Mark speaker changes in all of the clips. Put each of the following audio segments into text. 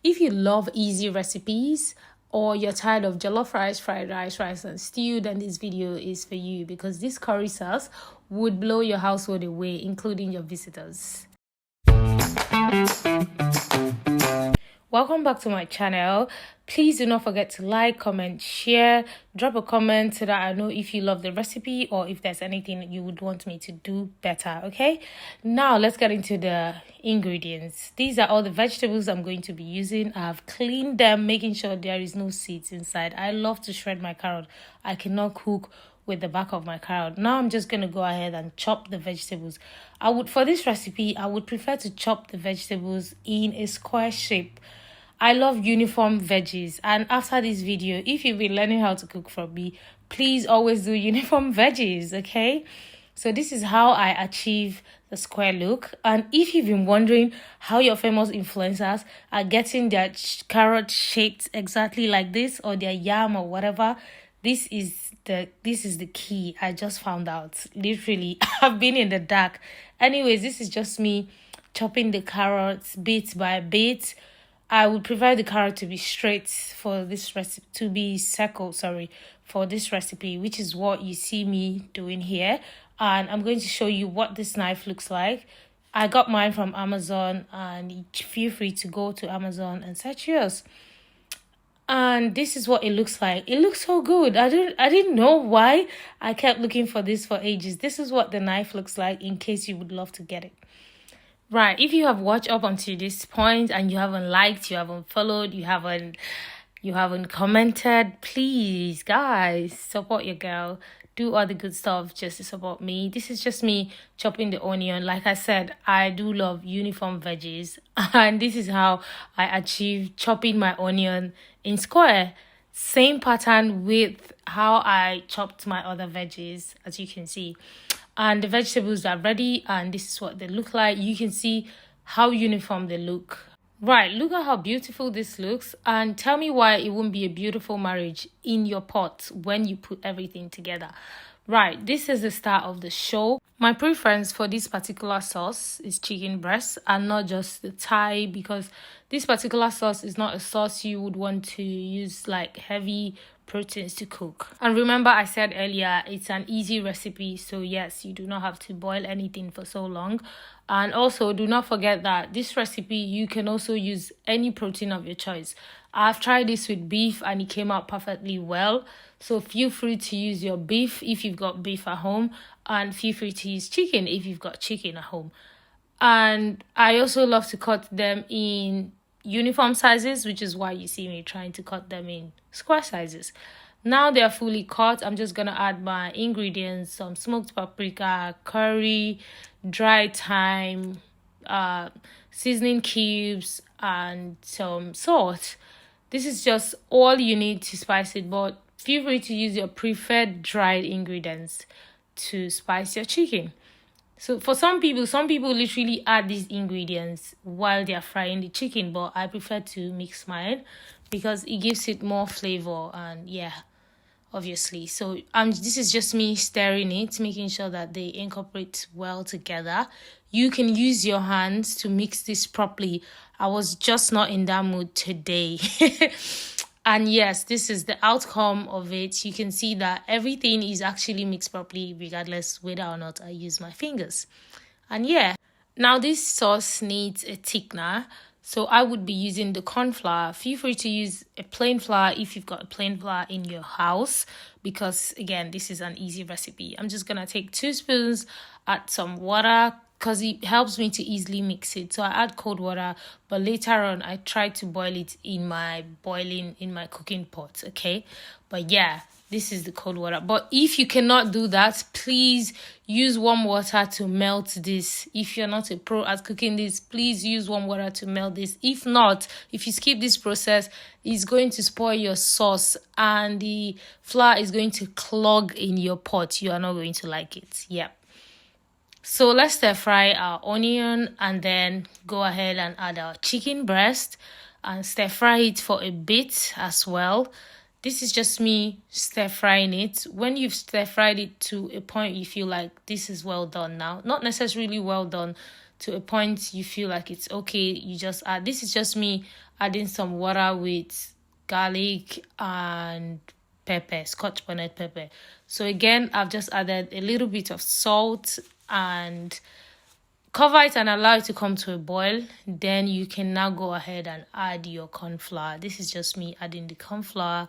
Speaker 1: If you love easy recipes or you're tired of jollof rice, fried rice, rice and stew, then this video is for you because this curry sauce would blow your household away, including your visitors. Welcome back to my channel. Please do not forget to like, comment, share, drop a comment so that I know if you love the recipe or if there's anything you would want me to do better, okay? Now let's get into the ingredients. These are all the vegetables I'm going to be using. I've cleaned them, making sure there is no seeds inside. I love to shred my carrot. I cannot cook with the back of my carrot. Now I'm just going to go ahead and chop the vegetables. For this recipe, I would prefer to chop the vegetables in a square shape. I love uniform veggies, and after this video, if you've been learning how to cook from me, please always do uniform veggies, okay? So this is how I achieve the square look. And if you've been wondering how your famous influencers are getting their carrot shaped exactly like this, or their yam or whatever, this is the key. I just found out. Literally, I've been in the dark. Anyways, this is just me chopping the carrots bit by bit. I would prefer the carrot to be straight for this recipe, to be circle, for this recipe, which is what you see me doing here. And I'm going to show you what this knife looks like. I got mine from Amazon, and feel free to go to Amazon and search yours. And this is what it looks like. It looks so good. I didn't know why I kept looking for this for ages. This is what the knife looks like, in case you would love to get it. Right, if you have watched up until this point and you haven't liked, you haven't followed, you haven't commented, please, guys, support your girl. Do all the good stuff just to support me. This is just me chopping the onion. Like I said, I do love uniform veggies. And this is how I achieve chopping my onion in square. Same pattern with how I chopped my other veggies, as you can see. And the vegetables are ready, and this is what they look like. You can see how uniform they look. Right, look at how beautiful this looks, and tell me why it won't be a beautiful marriage in your pot when you put everything together. Right, this is the start of the show. My preference for this particular sauce is chicken breast and not just the thigh, because this particular sauce is not a sauce you would want to use like heavy proteins to cook. And remember, I said earlier, it's an easy recipe, so yes, you do not have to boil anything for so long. And also, do not forget that this recipe, you can also use any protein of your choice. I've tried this with beef and it came out perfectly well, so feel free to use your beef if you've got beef at home, and feel free to use chicken if you've got chicken at home. And I also love to cut them in uniform sizes, which is why you see me trying to cut them in square sizes. Now they're fully cut, I'm just gonna add my ingredients: some smoked paprika, curry, dry thyme, seasoning cubes, and some salt. This is just all you need to spice it, but feel free to use your preferred dried ingredients to spice your chicken. So for some people literally add these ingredients while they're frying the chicken, but I prefer to mix mine because it gives it more flavor, and yeah, obviously. So this is just me stirring it, making sure that they incorporate well together. You can use your hands to mix this properly. I was just not in that mood today. And yes, this is the outcome of it. You can see that everything is actually mixed properly, regardless whether or not I use my fingers. And yeah, now this sauce needs a thickener. So I would be using the corn flour. Feel free to use a plain flour if you've got a plain flour in your house, because again, this is an easy recipe. I'm just going to take 2 spoons, add some water, because it helps me to easily mix it. So I add cold water, but later on I try to boil it in my cooking pot, okay? But yeah, this is the cold water. But if you cannot do that, please use warm water to melt this. If you're not a pro at cooking this, please use warm water to melt this. If not, if you skip this process, it's going to spoil your sauce and the flour is going to clog in your pot. You are not going to like it. Yeah. So let's stir fry our onion and then go ahead and add our chicken breast and stir fry it for a bit as well. This is just me stir frying it. When you've stir fried it to a point you feel like this is well done now, not necessarily well done to a point you feel like it's okay, you just add. This is just me adding some water with garlic and pepper, scotch bonnet pepper. So again, I've just added a little bit of salt and cover it and allow it to come to a boil. Then you can now go ahead and add your corn flour. This is just me adding the corn flour,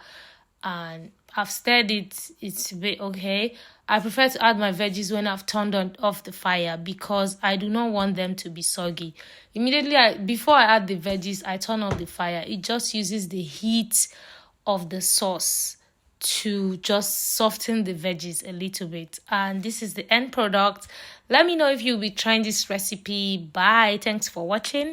Speaker 1: and I've stirred it. It's a bit okay. I prefer to add my veggies when I've turned off the fire because I do not want them to be soggy. Immediately, before I add the veggies, I turn off the fire. It just uses the heat of the sauce to just soften the veggies a little bit. And this is the end product. Let me know if you'll be trying this recipe. Bye. Thanks for watching.